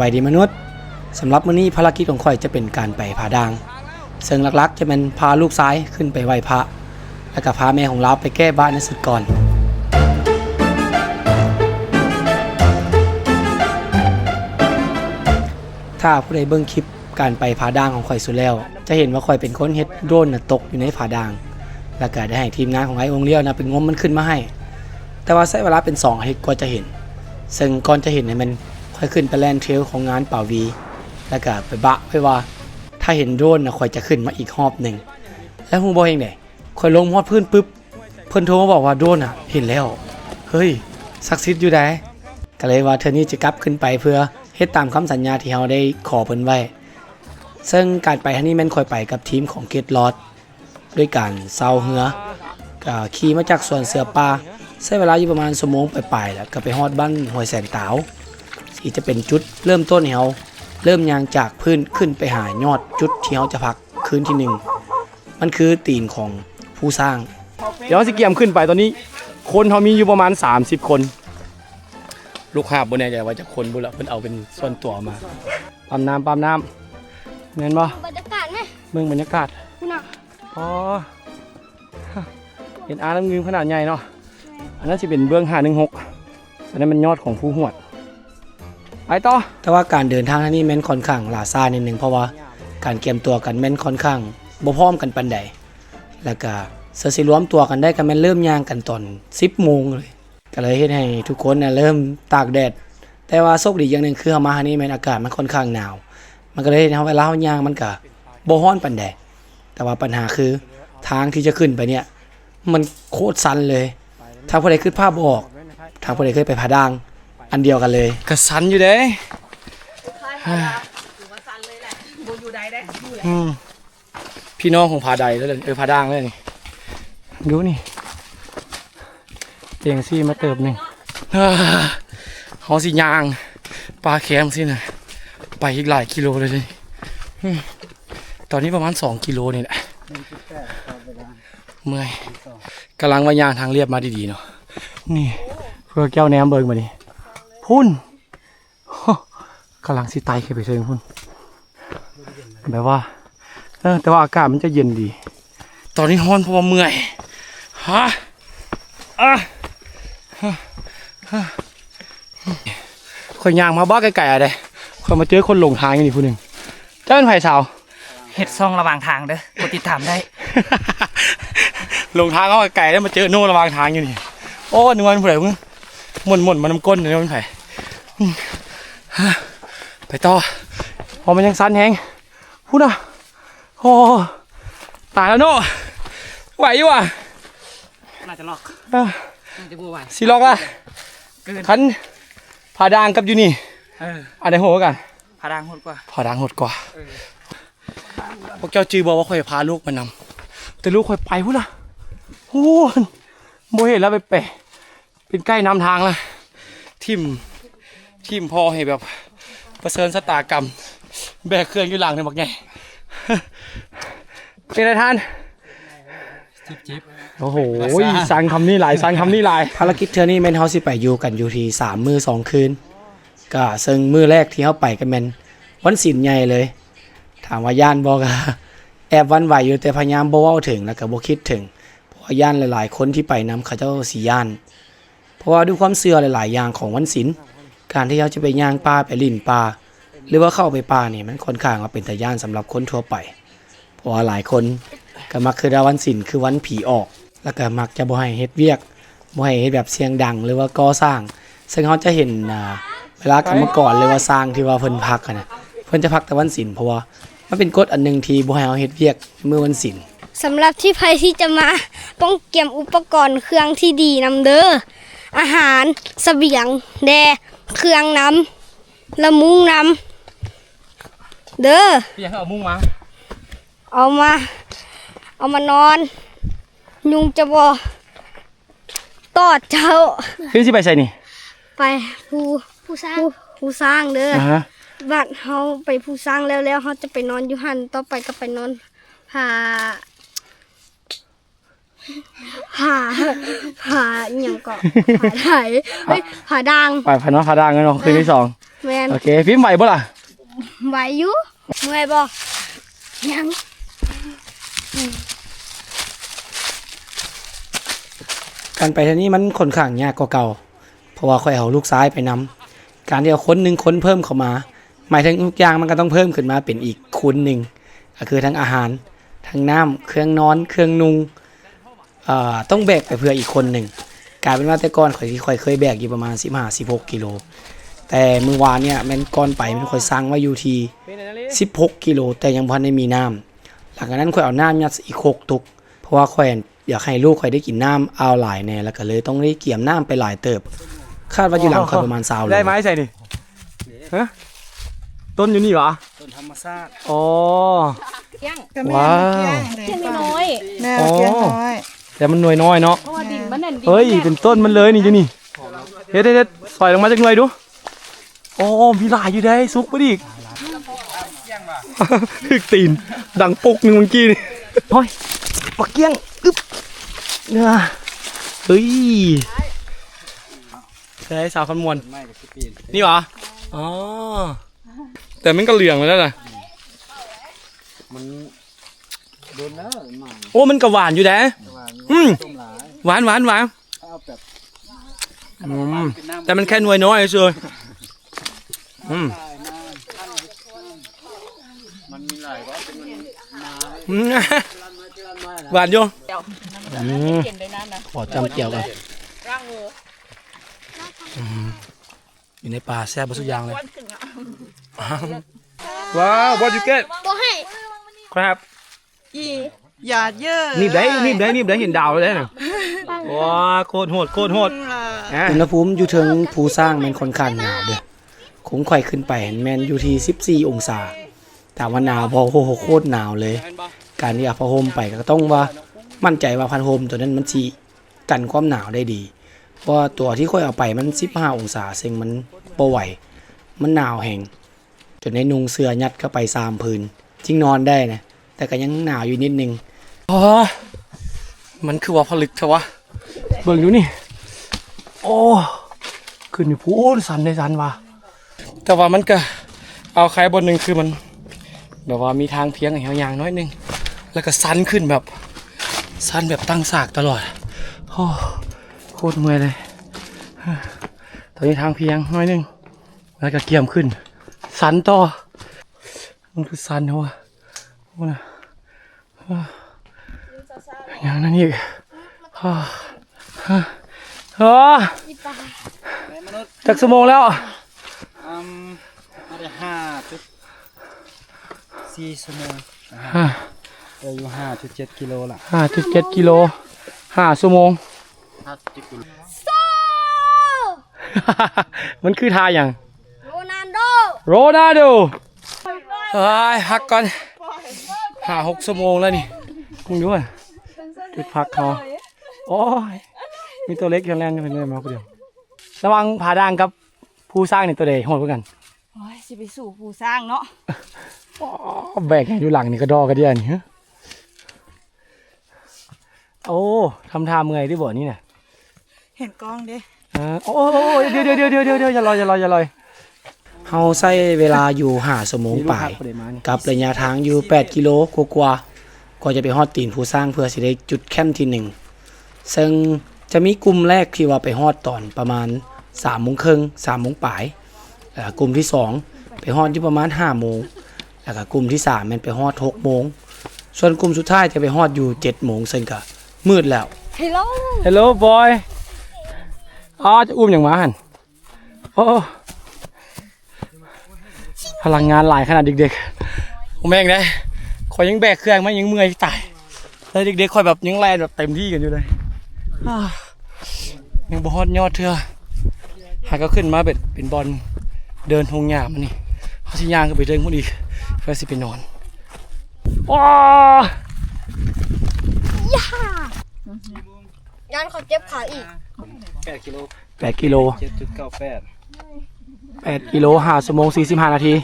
บายดีมนุษย์สำหรับมื้อนี้ภารกิจของข่อยจะเป็นการไปผาด่างซึ่งหลักๆจะเป็นพาลูกซ้ายขึ้นไปไหว้พระแล้วก็พาแม่ของเราไปแก้บ้านในสุดก่อนถ้าผู้ใดเบิ่งคลิปการไปผาด่างของข่อยสุดแล้วจะเห็นว่าข่อยเป็นคนเฮ็ดโดรนตกอยู่ในผาด่างแล้วก็ได้ให้ทีมงานของไอ้องเลี้ยวเป็นงมมันขึ้นมาให้แต่ว่าใช้เวลาเป็น2 อาทิตย์ก็จะเห็นซึ่งก่อนจะเห็นเนี่ยมันค่อยขึ้นไปแลนเทรลของงานป่าวีแล้วก็ไปบะไว้ว่าถ้าเห็นโดรนค่อยจะขึ้นมาอีกรอบหนึ่งแล้วฮู้บ่เองได้ค่อยลงฮอดพื้นปุ๊บเพิ่นโทรมาบอกว่าโดรนเห็นแล้วเฮ้ยศักดิ์สิทธิ์อยู่ได้ก็เลยว่าเทื่อนี้จะกลับขึ้นไปเพื่อเฮ็ดตามคำสัญญาที่เราได้ขอเพิ่นไว้ซึ่งการไปครั้งนี้แม่นค่อยไปกับทีมของเกตลอดด้วยการเซาเหือก็ขี่มาจากสวนเสือป่าใช้เวลาอยู่ประมาณ1 ชั่วโมงปลายๆแล้วก็ไปฮอดบ้านห้วยแสนตาวที่จะเป็นจุดเริ่มต้นให้เราเริ่มยางจากพื้นขึ้นไปหายอดจุดที่เราจะพักคืนที่1มันคือตีนของผู้สร้างเดี๋ยวสิเกียมขึ้นไปตอนนี้คนเขามีอยู่ประมาณ30 คนลูกหาบ่แน่ใจว่าจะคนบ่ละเพิ่นเอาเป็นส่วนตัวมาปั๊มน้ำแม่นบ่บรรยากาศไหมเมืองบรรยากาศคุณน่ะอ๋อเห็นน้ำเงินขนาดใหญ่เนาะอันนั้นสิเป็นเบื้อง516อันนั้นมันยอดของผู้หวดไปต่อแต่ว่าการเดินทางที่นี่แม่นค่อนข้างล่าช้านิดนึงเพราะว่าการเตรียมตัวกันแม่นค่อนข้างบ่พร้อมกันปานใดแล้วก็สิรวมตัวกันได้ก็แม่นเริ่มย่างกันตอน 10 โมงเลยก็เลยเฮ็ดให้ทุกคนเริ่มตากแดดแต่ว่าโชคดีอย่างนึงคือเฮามาที่นี่แม่นอากาศมันค่อนข้างหนาวมันก็เลยเฮ็ดให้เวลาเฮาย่างมันก็บ่ร้อนปานใดแต่ว่าปัญหาคือทางที่จะขึ้นไปเนี่ยมันโคตรชันเลยถ้าผู้ใดคิดภาพบ่ออกถ้าผู้ใดเคยไปผาด่างอันเดียวกันเลยก็ชันอยู่เด้พี่น้องของผาใดแล้วผาด่างเลยนี่ดูนี่เตียงซี่มาเติบหนึ่งเฮาสิย่างปลาแคมสินะไปอีกหลายกิโลเลยตอนนี้ประมาณ2 กิโลนี่แหละเมื่อยกำลังว่ายางทางเรียบมาดีๆเนาะนี่เพื่อแก้วแหนมเบิงมาดิพุ่นกำลังสิไตขึ้นไปเชิงพุ่นแบบว่าแต่ว่าอากาศมันจะเย็นดีตอนนี้ร้อนเพราะว่าเมื่อยค่อยย่างมาบ้าไก่ๆอะไรค่อยมาเจอคนหลงทางอย่างนี้ผู้หนึ่งเจ้าเป็นไผ่สาวเห็ดซองระหว่างทางเด้อกดติดตามได้ ลงทางเขาไก่แล้วมาเจอโน่ระหว่างทางอยู่นี่โอ้นึกว่าเป็นผู้ใดมึงหม่นมันน้ำก้นเนี่ยมันไผ่ไปต่อพอมันยังสั้นแหงพูดนะโอ้ตายแล้วโน่ไหวอยู่อ่ะน่าจะล็อกจะบัวไหวสีล็อกอ่ะคันผาด่างกับอยู่นี่อันไหนโหดกันผาด่างโหดกว่าผาด่างโหดกว่าพวกเจ้าจือบอกว่าค่อยพาลูกมานำแต่ลูกค่อยไปพูดนะโอ้โมเห็นแล้วไปแปะเป็นใกล้นำทางแล้วทิมพอให้แบบประเสริฐสตากรรมแบกเครื่องอยู่หลังเนี่ยบอกไงเป็นไรท่านจิบโอ้โหสั่งคำนี้หลายภารกิจเธอนี่แมนเฮาสิไปอยู่กันอยู่ที่3 มื้อ 2 คืนก็ซึ่งมื้อแรกที่เฮาไปกันแมนวันศีลใหญ่เลยถามว่าย่านบอกแอบวันไหวอยู่แต่พยายามบ่เว้าถึงแล้วก็บ่คิดถึงเพราะย่านหลายๆคนที่ไปนำเขาเจ้าสิย่านเพราะว่าด้วยความเชื่อหลายๆอย่างของวันศีลการที่เราจะไปย่างป่าไปลิ่นป่าหรือว่าเข้าไปป่านี่มันค่อนข้างว่าเป็นตาย่านสำหรับคนทั่วไปเพราะว่าหลายคนก็มักคือวันศีลคือวันผีออกแล้วก็มักจะบ่ให้เฮ็ดเวียกบ่ให้เฮ็ดแบบเสียงดังหรือว่าก่อสร้างซึ่งเขาจะเห็นเวลากรรมกรหรือว่าสร้างที่ว่าเพิ่นพักนะเพิ่นจะพักแต่วันศีลเพราะว่ามันเป็นกฎอันนึงที่บ่ให้เฮาเฮ็ดเวียกเมื่อวันศีลสำหรับที่ใครที่จะมาต้องเตรียมอุปกรณ์เครื่องที่ดีนำเด้ออาหารเสบียงแดเครื่องน้ำละมุ้งน้ำเด้อพี่ยังเอามุ้งมาเอามานอนยุงจะบ่ตอดเจ้าพี่สิไปใส่นี่ไปผู้สร้างเด้อบ้านเฮาไปผู้สร้างแล้วเฮาจะไปนอนอยู่หั่นต่อไปก็ไปนอนผาอย่างก็ผาไถผาด่างไปผาด่างกันเนาะคืนที่2 แมน โอเคพิมพ์ไหวบ่ล่ะ ไหวอยู่เมื่อยบ่ยัง การไปเท่านี้มันค่อนข้างยากกว่าเก่าเพราะว่าค่อยเอาลูกซ้ายไปนำการที่เอาคนหนึ่งคนเพิ่มเข้ามาหมายถึงทุกอย่างมันก็ต้องเพิ่มขึ้นมาเป็นอีกคูณหนึ่งก็คือทั้งอาหารทั้งน้ำเครื่องนอนเครื่องนุงต้องแบกไปเพื่ออีกคนหนึ่งกลายเป็นว่าแต่ก่อนค่อยเคยแบกอยู่ประมาณ15-16กิโลแต่เมื่อวานเนี่ยแม่นก่อนไปมันค่อยสั่งว่าอยู่ที่16กิโลแต่ยังพันได้มีน้ำหลังจากนั้นค่อยเอาน้ำยัดอีก6ตุกเพราะว่าค่อยอยากให้ลูกค่อยได้กินน้ำเอาหลายแน่แล้วก็เลยต้องได้เกี่ยมน้ำไปหลายเติบคาดว่าอยู่หลังค่อยประมาณ20โล ได้ไหมใส่ดิฮะต้นอยู่นี่เหรอ ต้นธรรมชาติ อ๋อ ก็แม่ ว้าว เกี้ยง น้อย แม่เกี้ยงน้อย แต่มันหน่วยน้อยเนาะ เพราะว่าดินมันนั่นดิน เฮ้ยเป็นต้นมันเลยนี่อยู่นี่เฮ็ดสอยลงมาจากหน่วยดูโอ้มีหลายอยู่ได้ซุกไปดิถึกตีนดังปุกหนึ่งเมื่อกี้นี่เฮ้ยปักเกี้ยงอึ๊บเนี่ยเฮ้ยใช่สาวคำมวลนี่เหรออ๋อแต่มันก็เหลืองแล้วนะโอ้มันก็หวานอยู่นะหวานแต่มันแค่หน่วยน้อยเฉยหวานอยู่ เห็นเลยนั่นนะ ขอจำเกี่ยวกันอยู่ในป่าแซ่บสุดยางเลยว้าว what you get บ่ให้ ครับ อีหยาดเยอะ นี่ได้เห็นดาวเลยนะว้าโคตรโหดอุณหภูมิอยู่ถึงภูสร้างแมันค่อนข้างหนาวเด้อคงไข่ขึ้นไปแมนอยู่ที่14องศาแต่ว่าหนาวพอโโคตรหนาวเลย การที่เอาผ้าห่มไปก็ต้องว่ามั่นใจว่าผ้าห่มตัวนั้นมันสิกันความหนาวได้ดีเพราะตัวที่ค่อยเอาไปมัน15องศาซึ่งมันบ่ไหวมันหนาวแห้งจนในนุงเสื้อยัดเข้าไป3พื้นจริงนอนได้นะแต่ก็ยังหนาวอยู่นิดนึงอ๋อมันคือว่าผลึกเถอะวะเบิ่งดูนี่โอ้ขึ้นอยู่พูนสันได้สันว่ะแต่ว่ามันก็เอาใครบนหนึ่งคือมันแบบว่ามีทางเพียงอย่างอย่างน้อยนึงแล้วก็สันขึ้นแบบสันแบบตั้งฉากตลอดโอ้โคตรเมื่อยเลยตอนนี้ทางเพียงน้อยนึงแล้วก็เกี่ยมขึ้นสันต่อมันคือสันเหรอวะโอ้นะอย่างนั้นอีกจากสมองแล้วมาได้5.4 ชั่วโมงอายุ5.7 กิโลละ 5.7 กิโล5 ชั่วโมง 5.7 กิโล มันคือทาอย่าง โรนัลโด โรนัลโดเฮ้ยพักก่อน5-6 ชั่วโมงแล้วนี่มึงดูอ่ะจุดพักเขาโอ้ยมีตัวเล็กยังแรงกันเป็นเลยมาคนเดียวระวังผาด่างกับผู้สร้างในตัวเดียวโหดเหมือนกัน โอ้ยสิไปสู่ผู้สร้างเนาะ แบกอยู่หลังนี่ก็ดอกระเดียนี่ฮะโอ้ทำท่าเมื่อยด้วยบ่นี่เนี่ย เห็นกล้องดิ โอ้เดี๋ยวอย่าลอยเฮาใช้เวลาอยู่5 ชั่วโมงปลายกับระยะทางอยู่8 กิโลกว่าก็จะไปฮอดตีนผู้สร้างเพื่อสิได้จุดแคมป์ที่1ซึ่งจะมีกลุ่มแรกที่ว่าไปฮอดตอนประมาณ3 โมงครึ่ง3 โมงปลายกลุ่มที่2ไปฮอดอยู่ประมาณ5 โมงแล้วก็กลุ่มที่3มันไปฮอด6 โมงส่วนกลุ่มสุดท้ายจะไปฮอดอยู่7 โมงซึ่งก็มืดแล้ว Hello boy จะอุ้มอย่างมาหันโอ้พลังงานหลายขนาดเด็กๆผมแม่งได้คอยยังแบกเครื่องมายังเมื่อยตายแล้วเด็กๆคอยแบบยังแลนแบบเต็มที่กันอยู่เลยยังบอดยอดเธอหาก็ขึ้นมาเป็นบอลเดินทงหญ้ามันนี่เขาสิย่างก็ไปเดินพวกอีกเพื่อสิไปนอนว้า ยันเขาเจ็บขาอีก 8 กิโล 8 กิโล 7.98 8 กิโล5 ชั่วโมง 45 นาที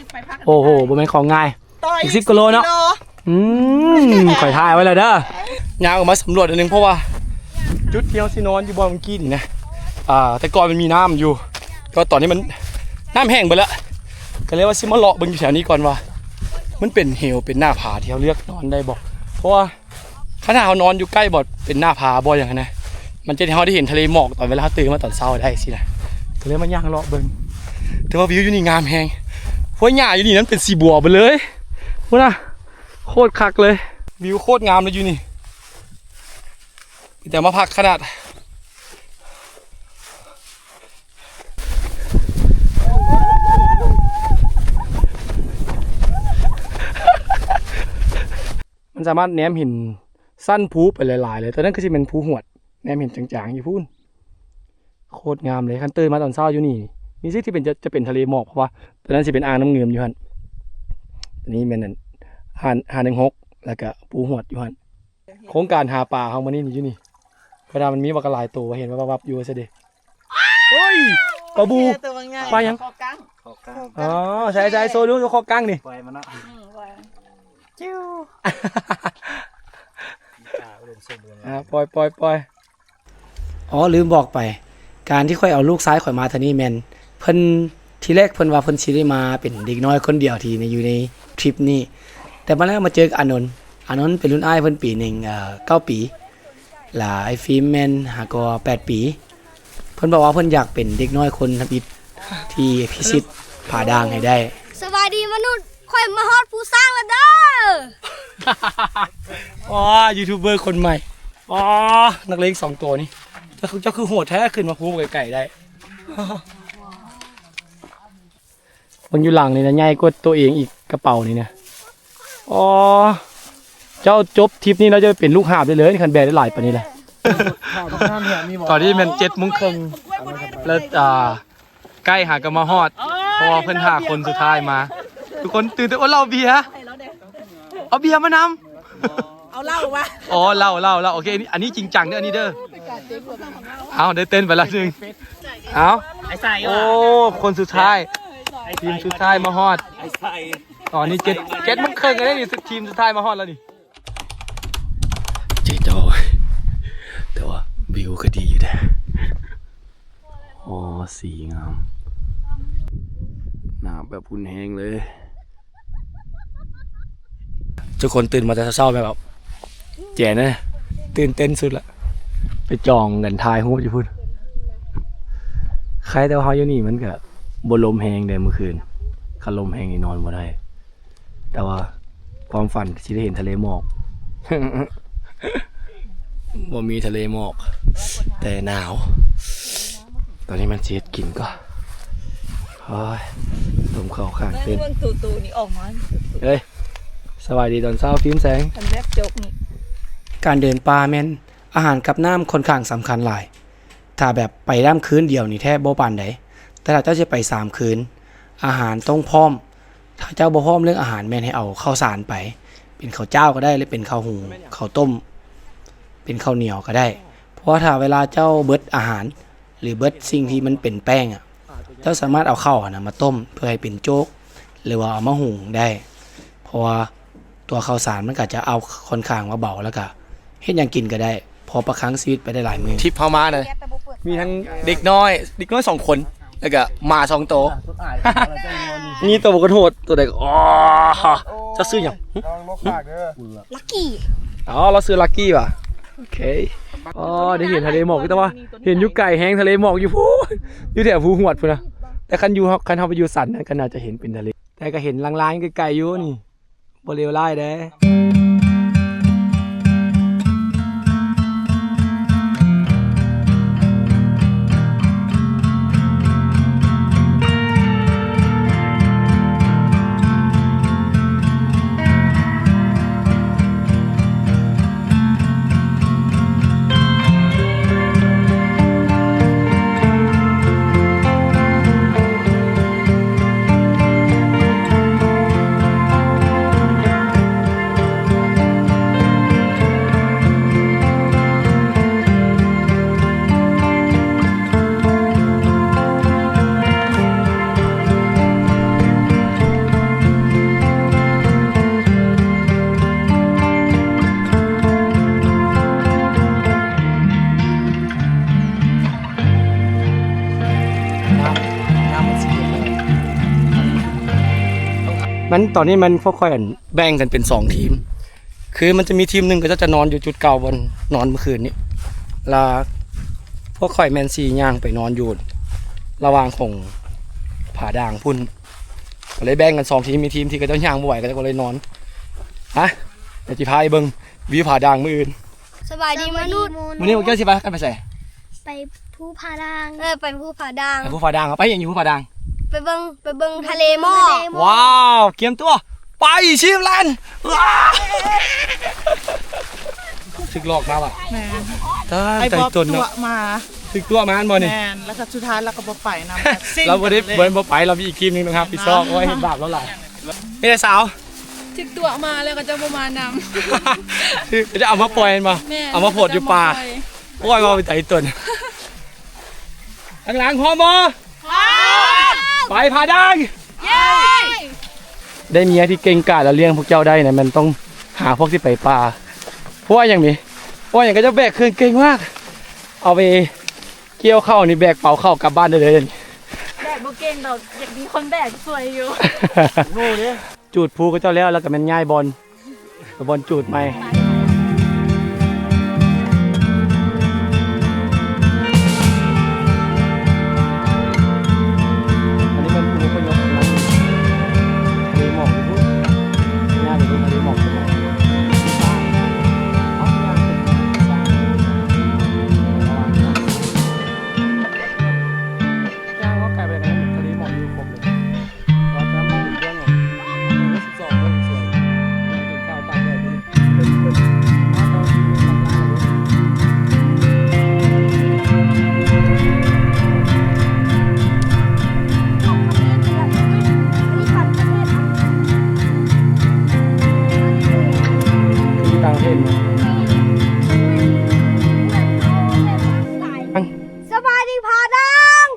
โอ้โหบ่แม่นของง่ายอีก10 กิโลเนาะข่อยถ่ายไว้แล้วเด้อยางออกมาสำรวจอันนึงเพราะว่าจุดเที่ยวสินอนอยู่บ่เมื่อกี้นี่นะแต่ก่อนมันมีน้ำอยู่ก็ตอนนี้มันน้ำแห้งไปแล้ว ก็เลยว่าสิมาเลาะเบิ่งอยู่แถวนี้ก่อนว่ามันเป็นเหวเป็นหน้าผาที่เขาเลือกนอนได้บ่เพราะว่าขณะเขานอนอยู่ใกล้บ่เป็นหน้าผาบ่อย่างนั้นนะมันจะให้เราได้เห็นทะเลหมอกตอนเวลาตื่นมาตอนเช้าได้สินะก็เลยมาย่างเลาะเบิ่งแต่ว่าวิวอยู่นี่งามแฮงเพราะหญ้าอยู่นี่นั้นเป็นสีบัวไปเลยพูดนะโคตรคักเลยวิวโคตรงามเลยอยู่นี่แต่มาพักขนาดมันสามารถแนมเห็นสั้นภูไปหลายๆเลยตอนนั้นก็จะเป็นภูหวดแนมเห็นจางๆอยู่พูนโคตรงามเลยคันตื่นมาตอนเช้าอยู่นี่มีสิ่งที่เป็นจะเป็นทะเลหมอกเพราะว่าตอนนั้นจะเป็นอ่างน้ำเงิมอยู่ฮันอันนี้เป็นหา16แล้วก็ภูหวดอยู่ฮันโครงการหาปลาของมันนี่อยู่นี่เพราะมันมีปลากระหลายตัวเห็นว่าวับอยู่ซะเด้โอ้ยปลาบู ตัวบางอย่าง ปลายัง คอกัง อ๋อใช่โซดูคอกั้งนี่ ปล่อยมันเนาะ จิ้ว ปล่อย อ๋อลืมบอกไป การที่ค่อยเอาลูกซ้ายข่อยมาทางนี้แม่นเพิ่นทีแรกเพิ่นว่าเพิ่นสิได้มาเป็นเด็กน้อยคนเดียวที่อยู่ในทริปนี้ แต่มาแล้วมาเจอกับอานนท์เป็นรุ่นอ้ายเพิ่นปีหนึ่ง9 ปีหลาไอ้ฟิล์มแม่นหาก็8 ปีเพิ่นบอกว่าเพิ่นอยากเป็นเด็กน้อยคนทำอิฐที่พิชิตผาด่างให้ได้ สวัสดีมนุษย์ค่อยมาฮอดผู้สร้างแล้วเด้อ อ๋อยูทูบเบอร์คนใหม่อ๋อนักเลง2 ตัวนี่เจ้าคือโหดแท้ขึ้นมาพูดไก่ได้ มันอยู่หลังนี่นะใหญ่กว่าตัวเองอีกกระเป๋านี่นะอ๋อเจ้าจบทริปนี้เราจะเป็นลูกหาบได้เลยคันแบร์ได้หลายปานนี้แหละตอนนี้มัน7:30แล้วใกล้หากนมาฮอดเพราะว่าเพิ่นหาคนสุดท้ายมา ทุกคนตื่นแต่ว่าเราเบียร์เอาเบียร์มานำ เอาเหล้าวะ อ๋อเล่าโอเคอันนี้จริงจังเด้ออันนี้เด้อเอาได้เต้นไปละนึงเอาโอ้คนสุดท้ายทีมสุดท้ายมาฮอดตอนนี้7 มันเคยกันได้นี่ทีมสุดท้ายมาฮอดแล้วนี่เจ๊โจ้แต่ว่าวิวก็ดีอยู่นะอ๋อสีงามหนาแบบพุ่นแห้งเลยทุกคนตื่นมาแต่เช้าแบบแจ๋นะตื่นเต้นสุดละไปจองกันทายฮู้จะพูดใครแต่ว่าเฮาอยู่นี่มันก็บ่ลมแฮงเด้เมื่อคืนคันลมแฮงนี่นอนบ่ได้แต่ว่าความฝันสิได้เห็นทะเลหมอก บ่มีทะเลหมอกแต่หนาวตอนนี้มันสิเฮ็ดกินก็โอ้ยลมเข้าข้างเต้น เรื่องตูนี่ออกมา เฮ้ยสวัสดีตอนเช้าฟิล์มแสง ทำแรกจกนี่ การเดินป่าแม่นอาหารกับน้ำค่อนข้างสำคัญหลาย ถ้าแบบไปร่ำคืนเดียวนี่แทบบ่ปานใดแต่ถ้าเจ้าจะไป3 คืนอาหารต้องพร้อมถ้าเจ้าบ่พร้อมเรื่องอาหารแม่นให้เอาข้าวสารไปเป็นข้าวเจ้าก็ได้หรือเป็นข้าวหุงข้าวต้มเป็นข้าวเหนียวก็ได้ เพราะว่าถ้าเวลาเจ้าเบิดอาหารหรือเบิดสิ่งที่มันเป็นแป้งอ่ะเจ้าสามารถเอาข้าวนะมาต้มเพื่อให้เป็นโจ๊กหรือว่าเอามาหุงได้เพราะว่าตัวข้าวสารมันก็จะเอาค่อนข้างว่าเบาแล้วก็เฮ็ดหยังกินก็ได้พอประคังชีวิตไปได้หลายมื้อ ทริปเฮามานะมีทั้งเด็กน้อย2 คนแล้วก็หมา2 ตัว มีตัวบกระโดดตัวเด็กอ๋อจะซื้อหยัง ลักกี้ อ๋อเราซื้อลักกี้ว่ะโอเคอ๋อได้เห็นทะเลหมอกแต่ว่าเห็นอยู่ไก่แห้งทะเลหมอกอยู่พูอยู่แถวภูหวดพุ่นนะแต่คันเฮาไปอยู่สันนั้นก็น่าจะเห็นเป็นทะเลแต่ก็เห็นลางๆไกลๆอยู่นี่บ่เลวร้ายเด้ มันตอนนี้มันค่อยๆแบ่งกันเป็น2ทีมคือมันจะมีทีมหนึงก็จะนอนอยู่จุดเก่าบนนอนเมื่อคืนนี้แล้วพวกข่อยแมนซีย่างไปนอนอยู่ระหว่างของผาด่างพุ่นก็เลยแบ่งกัน2ทีมมีทีมที่ก็จะย่างบ่ไหวก็เลยนอนฮะเดี๋ยวสิพาไปเบิ่งวิวผาด่างมื้ออื่น สบายดีมนุษย์ มื้อนี้พวกเจ้าสิพากันไปไส ไปภูผาด่างไปภูผาด่าง ไปภูผาด่างเอาไปอย่างอยู่ภูผาด่าง ไปเบิ่งทะเลหมอก ว้าวเกียมตัวไปชิมลันว้าวถึกหลอกมาว่ะ แมน ตา ไอ้ ใจ บ๊อบ ตน ตัว เนาะ มา ถึกตัวมาอันบ่นี่ แมนแล้วก็สุดท้ายเราก็บ่ไปนำ เราบ่ได้บ่ไปเรามีอีกทีมนึงนะครับพี่ซอกโอ้ยเห็นบาปแล้วล่ะนี่ไอ้สาว ถึกตัวมาแล้วก็จะประมาณนำ คือจะเอามาปล่อยมันมา แม่ เอามาโพดอยู่ป่าโอ้ยมาไปใจตนข้างหลังพร้อมบ่ไปพาดังได้เมียที่เก่งกาจแล้วเลี้ยงพวกเจ้าได้นะมันต้องหาพวกที่ไปป่าเพราะว่าอย่างนี้เพราะว่าอย่างก็จะแบกเครื่องเก่งมาก เอาไปเกี่ยวเข้านี่แบกเป่าเข้ากลับบ้านได้เลย แบกบ่เก่งดอกอยากมีคนแบกสวยอยู่ โง่เนี่ยจูดภูก็เจ้าแล้วก็มันง่ายบอลจูดไหมอันนี้มันภูพยพของเราทะเลหมอกอยู่พุ่นง่ายไปดูทะเลหมอกเป็นไงจ้างก็กลายเป็นทะเลหมอกอยู่ครบเลยวัดน้ำมันถึงเรื่องของ12เรื่องสวยกินข้าวตากแดดอยู่ที่ต่างประเทศเนี่ย สบายดีผาด่าง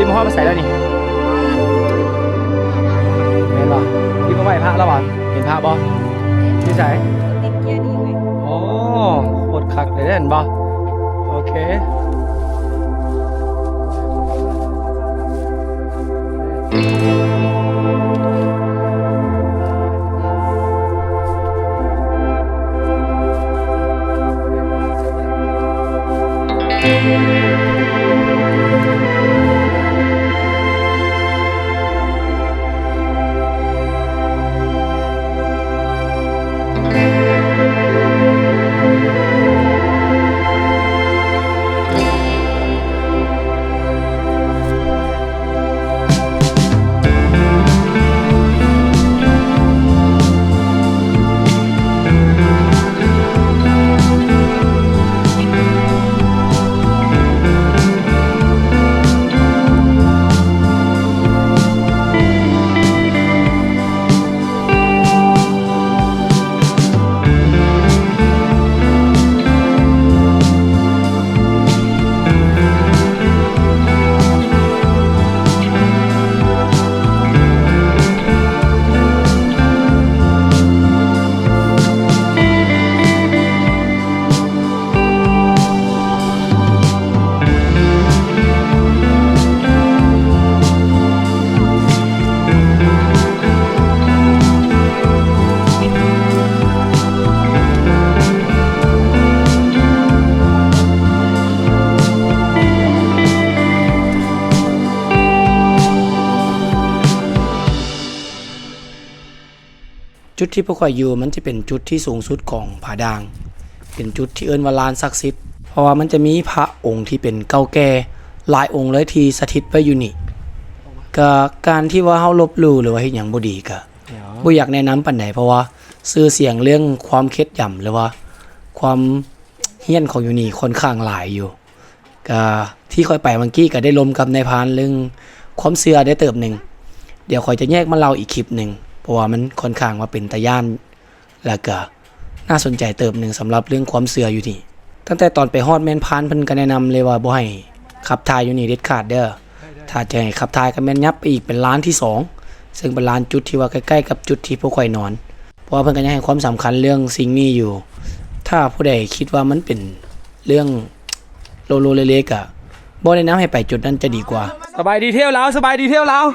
ที่มาห้อยมาใส่แล้วนี่เห็นป่ะที่มาไหว้พระแล้วป่ะเห็นพระป่ะที่ใส่โอ้โคตรคักเลยเห็นป่ะโอเค จุดที่พวกข่อยอยู่มันจะเป็นจุดที่สูงสุดของผาด่างเป็นจุดที่เอิ้นว่าลานศักดิ์สิทธิ์เพราะว่ามันจะมีพระองค์ที่เป็นเก่าแก่หลายองค์เลยที่สถิตไว้อยู่นี่ก็การที่ว่าเฮาลบหลู่หรือว่าเฮ็ดหยังบ่ดีก็บ่อยากแนะนำปานใดเพราะว่าชื่อเสียงเรื่องความเคล็ดย่ำหรือว่าความเฮี้ยนของอยู่นี่ค่อนข้างหลายอยู่ก็ที่ค่อยไปเมื่อกี้ก็ได้ลมกับนายพรานเรื่องความเชื่อได้เติบหนึงเดี๋ยวค่อยจะแยกมาเล่าอีกคลิปหนึงเพราะว่ามันค่อนข้างว่าเป็นตาย่านแล้วก็น่าสนใจเติบหนึงสำหรับเรื่องความเชื่ออยู่นี่ตั้งแต่ตอนไปฮอดแม่นพรานเพิ่นก็แนะนำเลยว่าบ่ให้ขับถ่ายอยู่นี่เด็ดขาดเด้อถ้าจะให้ขับถ่ายก็แม่นยับไปอีกเป็นร้านที่สองซึ่งเป็นร้านจุดที่ว่าใกล้ๆกับจุดที่พวกข่อยนอนเพราะว่าเพิ่นก็ยังให้ความสำคัญเรื่องสิ่งนี้อยู่ถ้าผู้ใดคิดว่ามันเป็นเรื่องโลโลเล็กๆอ่ะบ่แนะนำให้ไปจุดนั้นจะดีกว่า สบายดีเที่ยวแล้วสบายดีเที่ยวแล้ว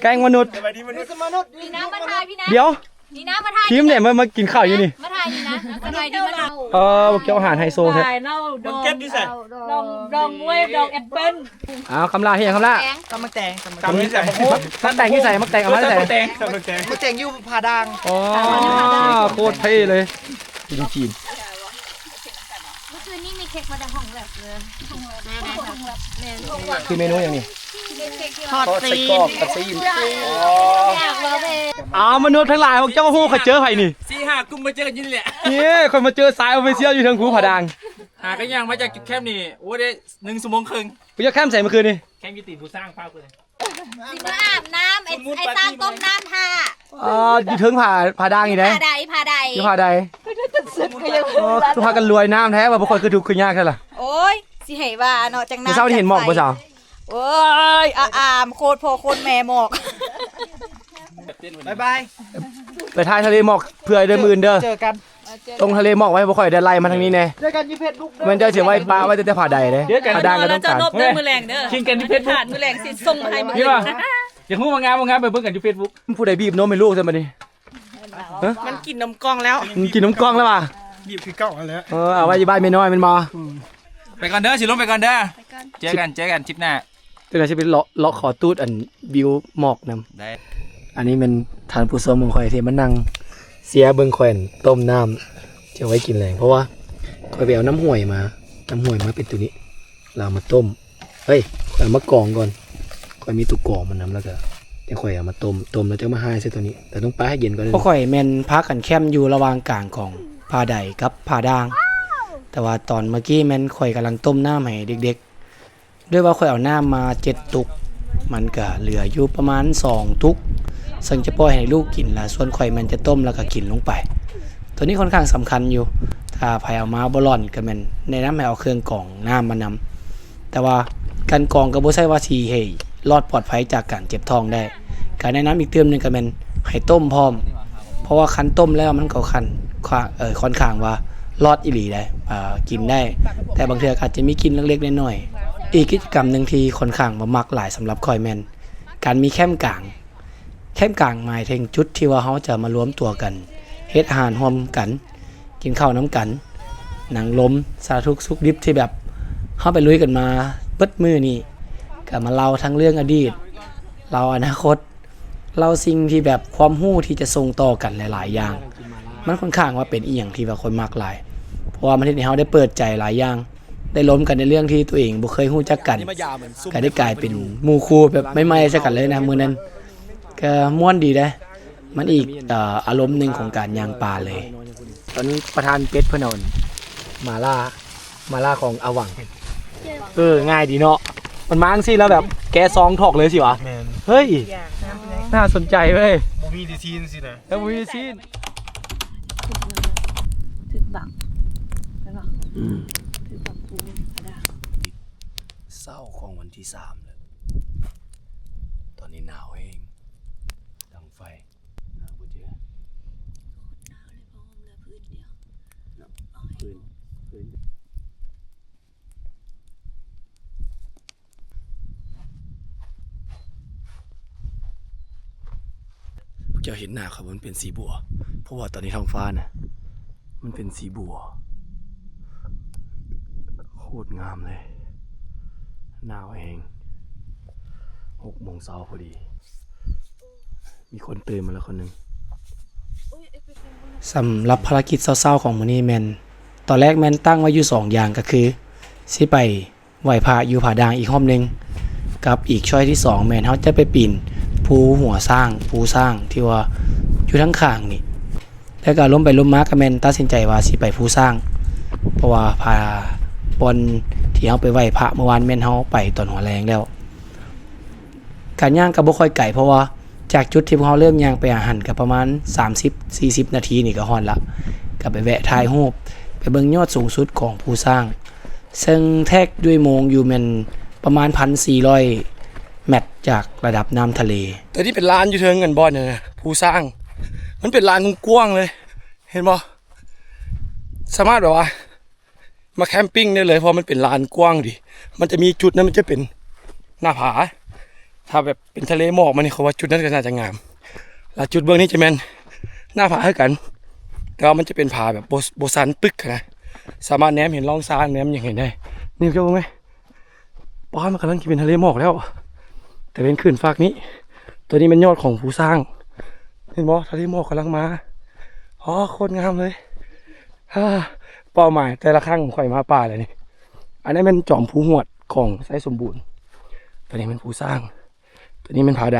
แกงมนุษย์ พี่น้ำมาถ่ายพี่น้ำ เดี๋ยว นี่นะมาถ่าย ทีมเนี่ยมากินข้าวอยู่นี่ มาถ่ายนี่นะมาถ่ายนี่มาถ่าย บอกเกี่ยวอาหารไฮโซแท้ ถ่ายเน่าดองเก็บดิใส่ดองเวฟดองแอปเปิ้ล อ้าวคำลาเฮียคำลา ตำมักแตง มักแต่งที่ใส่มักแต่งเอามาใส่ มักแตงอยู่ผาด่าง อ๋อโคตรเท่เลยจีน เมื่อคืนนี้มีเค้กมาจากห้องแบบเลยห้องแบบแมน คือเมนูอย่างนี้ ทอด ใส่กรอกกับซีน อยากเราเลย มนุษย์ทั้งหลายพวกเจ้าพวกเขาเจอไผ่นี่ 4-5 กุมมาเจอกันยินแหละ นี่คนมาเจอสายออฟฟิเชียลอยู่ทางภูผาด่าง หากันยังมาจากจุดแคมป์นี่โอ้ได้1 ชั่วโมงครึ่ง กูจะแคมป์ใส่เมื่อคืนนี่ แคมป์ยุติผู้สร้างภาพเลย สิมาอาบน้ำไอ้ตาต้มน้ำท่า อยู่ถึงผาด่างอีกนะ ผาใดผาใด อยู่ผาใดทุกพากันรวยน้ำแท้ว่าพวกคนคือทุกข์คือยากใช่หรอ โอ้ยสิให้ว่าเนาะจัง เมื่อเช้าที่เห็นหมอกเมื่อเช้า โอ้ยอามโคตรพ่อโคตรแม่หมอก บ๊ายบาย ไปทายทะเลหมอกเพื่อเดินมือเด้อ เจอกัน ตรงทะเลหมอกไว้บ่ค่อยได้ไล่มาทางนี้แน่ เจอกันที่เพชรบุ๊ก มันจะเสียไว้ปลาไว้แต่ผาใดเลยผาด่างก็ต้องการ เด้อมือแรงเด้อ ชิงกันที่เพชรบุ๊ก ขาดมือแรงสิส่งมาให้มือ นี่ป่ะอย่างงูมางานไปเบิ่งกันที่เฟซบุ๊ก ผู้ใดบีบนมให้ลูกซะมาดิ มันกินนมกล่องแล้ว มึงกินน้ำกล้องแล้วป่ะ บีบคือเก่าแล้ว เอาไว้อยู่บ้านเมียน้อยมันมา ไปก่อนเด้อสิลงไปก่อนเด้อเจอกันทริปหน้า เดี๋ยวเราจะไปเลาะขอตูดอันวิวหมอกนำ ได้ อันนี้เป็นทานผู้ชมของข่อยที่มันนั่งเสียเบิ่งข่อยอั่นต้มน้ำจะไว้กินแรงเพราะว่าข่อยไปเอาน้ำห่วยมาเป็นตัวนี้เรามาต้มเฮ้ยข่อยเอามากรองก่อนข่อยมีตุกกรองมันน้ำแล้วก็เดี๋ยวข่อยเอามาต้มแล้วจะมาให้ใส่ตัวนี้แต่ต้องป้าให้เย็นก่อนเพราะข่อยแม่นพักกันแคมอยู่ระหว่างกลางของผาใดกับผาด่าง แต่ว่าตอนเมื่อกี้แม่นข่อยกำลังต้มน้ำให้เด็กๆด้วยว่าข่อยเอาน้ำมา7 ตุกมันก็เหลืออยู่ประมาณ2 ตุกซึ่งจะปล่อยให้ลูกกินละส่วนข่อยมันจะต้มแล้วก็กินลงไป ตัวนี้ค่อนข้างสำคัญอยู่ถ้าไผเอามาบ่ร่อนก็แม่นในน้ำให้เอาเครื่องกรองน้ำมานำแต่ว่าการกรองก็บ่ใช่ว่าสิให้รอดปลอดภัยจากการเจ็บท้องได้การแนะนำอีกเติมนึงก็แม่นให้ต้มพร้อมเพราะว่าคันต้มแล้วมันก็ค่อนข้างว่ารอดอีหลีได้กินได้ แต่บางทีอาจจะมีกินเล็กๆน้อยๆอีกกิจกรรมหนึ่งที่ค่อนข้างบ่มักหลายสำหรับข่อยแม่นการมีแคมป์กลางหมายถึงจุดที่ว่าเขาจะมารวมตัวกันเฮ็ดอาหารร่วมกันกินข้าวน้ำกันหนังลมสารทุกข์สุขดิบที่แบบเขาไปลุยกันมาเบิดมือนี่ก็มาเล่าทั้งเรื่องอดีตเล่าอนาคตเล่าสิ่งที่แบบความรู้ที่จะส่งต่อกันหลายๆอย่างมันค่อนข้างว่าเป็นอีหยังที่ว่าคนมักหลายเพราะว่ามันเฮ็ดให้เฮาได้เปิดใจหลายอย่างได้ล้มกันในเรื่องที่ตัวเองบ่เคยรู้จักกันก็ได้กลายเป็นหมู่คู่แบบใหม่ๆซะกันเลยนะมื้อนั้นก็ม่วนดีเด้มันอีกอารมณ์หนึงของการย่างปลาเลย ตอนนี้ประธานเป็ดเพิ่นเอามาล่าของอาหวังง่ายดีเนาะมันมาจังซี่แล้วแบบแกซองถอกเลยสิวะ แมน เฮ้ยน่าสนใจเว้ย บูมีดีซีนสินะ แล้วมีซีน ถึกบัก เศร้าของวันที่3เลยตอนนี้หนาวเองดังไฟหนาวบ่เจอพื้นเจ้าเห็นหน้าครับมันเป็นสีบัวเพราะว่าตอนนี้ท้องฟ้านะมันเป็นสีบัวโคตรงามเลยหนาวเอง6 โมงเช้าพอดี มีคนตื่นมาแล้วคนหนึง สำหรับภารกิจเศร้าๆของมื้อนี้แม่นตอนแรกแม่นตั้งไว้อยู่2อย่างก็คือสิไปไหว้พระอยู่ผาด่างอีกรอบหนึงกับอีกช้อยที่2แม่นเฮาจะไปปีนภูหัวสร้างภูสร้างที่ว่าอยู่ทั้งข้างนี่แล้วก็ล้มไปล้มมาก็แม่นตัดสินใจว่าสิไปภูสร้างเพราะว่าพาบอนที่เฮาไปไหว้พระเมื่อวานแม่นเฮาไปตอนหัวแรงแล้วการย่างก็บ่ค่อยไกลเพราะว่าจากจุดที่พวกเราเริ่มย่างไปอาหารก็ประมาณ30-40 นาทีนี่ก็ฮอดละก็ไปแวะถ่ายรูปไปเบิ่งยอดสูงสุดของภูสร้าง ซึ่งแท็กด้วยโมงอยู่แม่นประมาณ 1,400 เมตรจากระดับน้ำทะเล แต่ที่เป็นร้านอยู่เทิงเงินบอลเนี่ยนะผู้สร้างมันเป็นร้านกว้างๆเลย เห็นบ่สามารถแบบว่ามาแคมปิ้งได้เลยเพราะมันเป็นลานกว้างดิมันจะมีจุดนั้นมันจะเป็นหน้าผาถ้าแบบเป็นทะเลหมอกมันนี่เขาว่าจุดนั้นก็น่าจะงามแล้วจุดเบื้องนี้จะเป็นหน้าผาให้กันแต่ว่ามันจะเป็นผาแบบโบซันปึกนะสามารถแนมเห็นร่องซ้ายแนมอย่างเห็นได้นี่เจ้าไหมป้ามันกำลังจะเป็นทะเลหมอกแล้วแต่เป็นขึ้นฟากนี้ตัวนี้เป็นยอดของผู้สร้างเห็นบ่ทะเลหมอกกำลังมาอ๋อโคตรงามเลยเป้าหมายแต่ละครั้งข่อยมาป่าเลยนี่อันนี้เป็นจอมภูหวดของไซสมบูรณ์ตัวนี้เป็นผู้สร้างตัวนี้เป็นผาได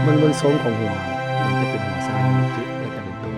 มันทรงของหัวมันจะเป็นหัวสร้างจุดแล้วก็เป็นตัว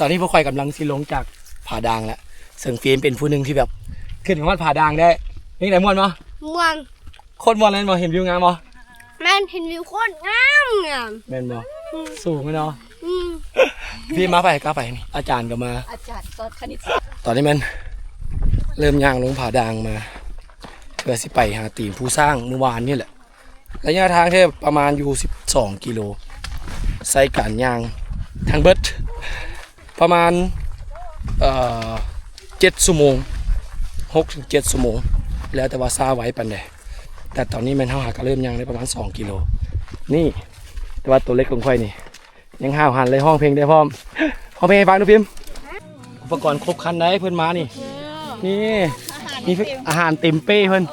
ตอนนี้พวกข่อยกำลังสิลงจากผาด่างแล้วซึ่งฟิล์มเป็นผู้หนึ่งที่แบบขึ้นถึงวัดผาด่างได้นี่ไหนม่วนมั้ย ม่วง โคตรม่วนเลยบ่เห็นวิวงามบ่ แม่นเห็นวิวโคตรงามงาม แม่นบ่สูงไหมเนาะ อืม พี่มาไปกล้าไปนี่อาจารย์ก็มา อาจารย์สอนคณิตศาสตร์ ตอนนี้มันเริ่มย่างลงผาด่างมาเพื่อสิไปหาตีนผู้สร้างเมื่อวานนี่แหละ ระยะทางเท่ประมาณอยู่12กิโลใส่การยางทางเบิดประมาณ7 ชั่วโมง6 ถึง 7 ชั่วโมงแล้วแต่ว่าซาไหว้ปันใดแต่ตอนนี้มันเฮาหาก็เริ่มยางได้ประมาณ2กิโลนี่แต่ว่าตัวเล็กของข่อยนี่ยังห้าวหันเลยห้องเพลงได้พร้อมห้องเพลงให้ฟังดูพิมพ์อุปกรณ์ครบครันได้เพิ่นมานี่นี่มีอาหารเต็มเป้เพิ่น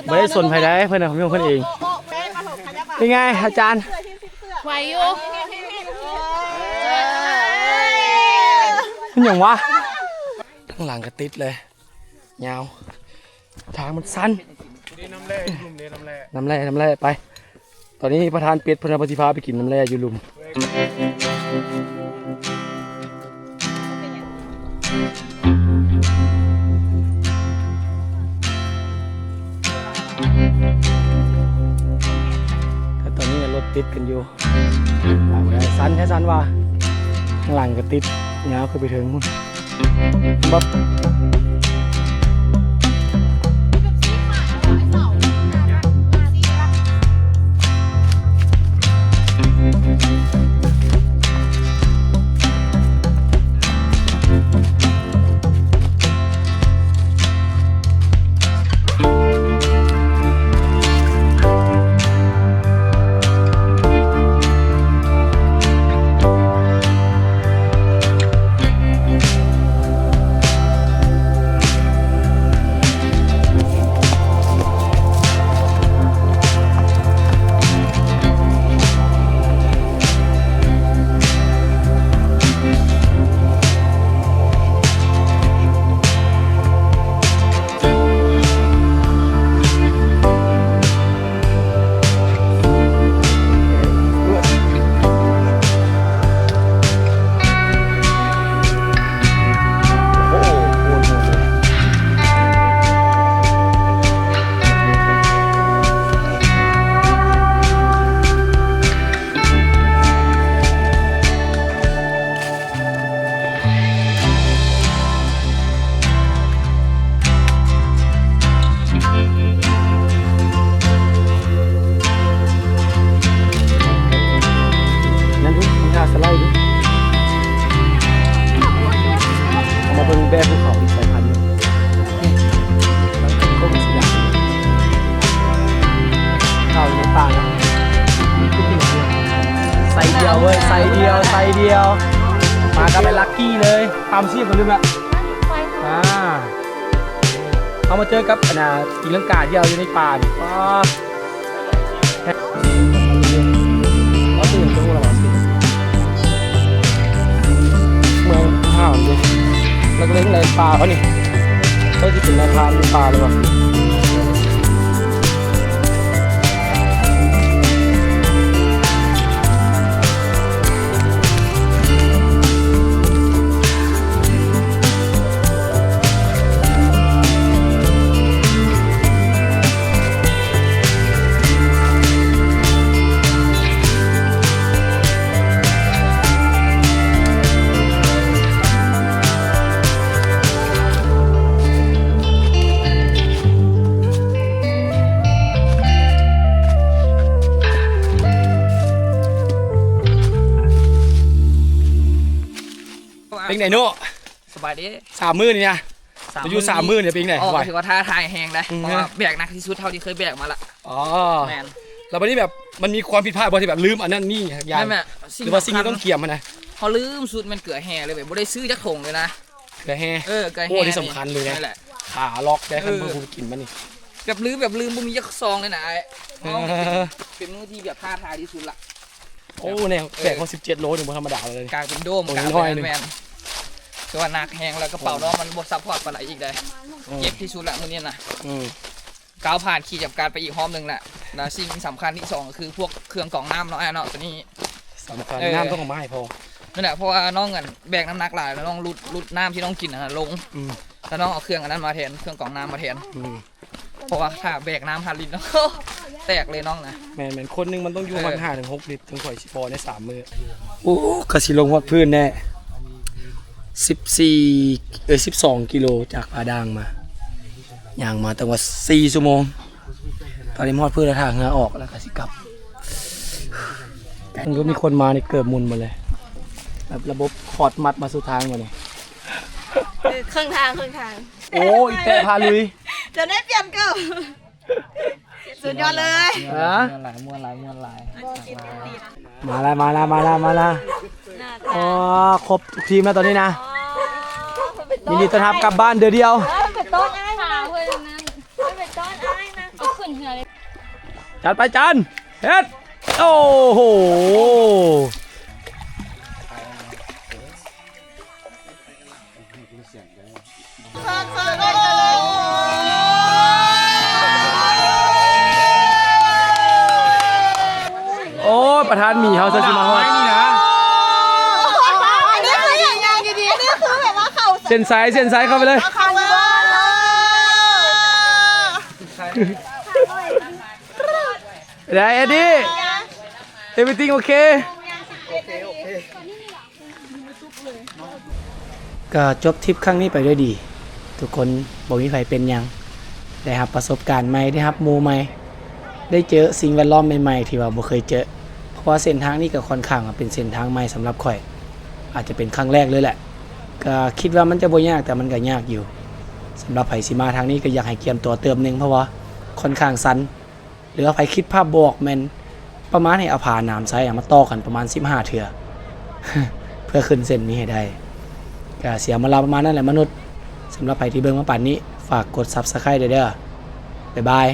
ไม่ได้สนภายได้เพิ่นนะของเพิ่นเองเป็นไงอาจารย์ ไหวอยู่ มันอย่างวะข้างหลังก็ติดเลยยาวทางมันสั้นน้ำแร่ไปตอนนี้ประธานเป็ดพนปฏิภาไปกินน้ำแร่อยู่ลุมแต่ตอนนี้รถติดกันอยู่สั้นแค่สั้นว่าข้างหลังก็ติดยาวขึ้นไปถึงมุ่นบ๊อบแบบภูเขาอีกสายพันธุ์นึงแล้วก็มีสยามเข้าในป่าเนาะใส่เดียวเว้ยใส่เดียวมากันเป็นลัคกี้เลยตามชีพคนลืมละเอามาเจอกับตีลังกาที่เราอยู่ในป่าดิแล้วตื่นตัวเราสิเมืองห้าวเลยแล้วก็เลี้ยงในปลาเขานี่เขาจะเป็นราคาในปลาเลยว่ะเป็นไงโน่สบายดี3 มื้อนี่นะจะอยู่3 มื้อเนี่ยเป็นไงไหวถือว่าท้าทายแหงได้เพราะว่าแบกหนักที่สุดเท่าที่เคยแบกมาละอ๋อแมนแล้ววันนี้แบบมันมีความผิดพลาดบางทีแบบลืมอันนั้นนี่อย่างหรือว่าสิ่งที่ต้องเกี่ยมมันนะพอลืมสุดมันเกลือแห่เลยแบบไม่ได้ซื้อจักถงเลยนะเกลือแห่เกลือแห่โอ้ที่สำคัญเลยนะขาล็อกได้คันเพื่อกินมันนี่แบบลืมบุมีจักซองเลยนะเป็นมื้อที่แบบท้าทายที่สุดละโอ้แนวแบกมา17 โลถึงธรรมดาเลยกลางเป็นโดมกลางเป็นแมนตัวหนักแหงแล้วกระเป๋าน้องมันบดซับพอร์ตปลาไหลอีกได้เจ็บที่สุดละมื้อนี้นะก้าวผ่านขี่จับการไปอีกห้อมหนึ่งแหละแล้วสิ่งสำคัญที่2ก็คือพวกเครื่องกรองน้ำเนาะตัวนี้สำคัญน้ำต้องมาให้พอนั่นแหละเพราะว่าน้องกันแบกน้ำหนักหลายแล้วน้องรุดน้ำที่น้องกินลงแล้วน้องเอาเครื่องอันนั้นมาแทนเครื่องกรองน้ำมาแทนเพราะว่าถ้าแบกน้ำ5 ลิตรเนาะแตกเลยน้องนะแม่นคนนึงมันต้องอยู่มัน5 ถึง 6 ลิตรถึงข่อยสิพอใน3 มื้อโอ้กระสิลงวัดพื้นแน่12 กิโลจากผาด่างมาย่างมาตั้งว่า4 ชั่วโมง ตอนนี้มอดพืชแล้วทางเหงือออกแล้วก็สิกลับมันก็มีคนมาในเกือบมุนหมดเลยแบบระบบคอร์ดมัดมาสุดทางหมดเลย ครึ่งทาง โอ้อีแตะพาลุย จะได้เปลี่ยนเก็สุดยอดเลย ฮะ มวนหลายมาละอ๋อครบทุกทีมแล้วตอนนี้นะยินดีต้อนรับกลับบ้านเดือนเดียว ขาเพื่อนนั้นเอาขึ้นเหือเลย จัดไปจันเฮ็ดโอ้โหโอ้ประธานหมีเฮาเซอร์ชิมาฮอด นี่นะ อันนี้คืออย่างยังดีอันนี้คือแบบว่าเขา เส้นสายเข้าไปเลย เขาเลย ได้เอ็ดดี้ everything okay ก็จบทริปครั้งนี้ไปด้วยดี ทุกคนบ่มีใครเป็นหยังได้รับประสบการณ์ใหม่ได้รับหมู่ใหม่ได้เจอสิ่งแวดล้อมใหม่ๆที่ว่าบ่เคยเจอเพราะว่าเส้นทางนี้ก็ค่อนข้างเป็นเส้นทางใหม่สำหรับข่อยอาจจะเป็นครั้งแรกเลยแหละก็คิดว่ามันจะบ่ยากแต่มันก็ยากอยู่สำหรับไผสิมาทางนี้ก็อยากให้เตรียมตัวเติมนึงเพราะว่าค่อนข้างสั้นหรือว่าไผคิดภาพบวกแม่นประมาณให้เอาผาน้ำใสมาต่อกันประมาณ15เทื่อ เพื่อขึ้นเส้นนี้ให้ได้ก็เสียมาลาประมาณนั้นแหละมนุษย์สำหรับไผที่เบิ่งมาป่านนี้ฝากกด Subscribe ด้วยเด้อบ๊ายบาย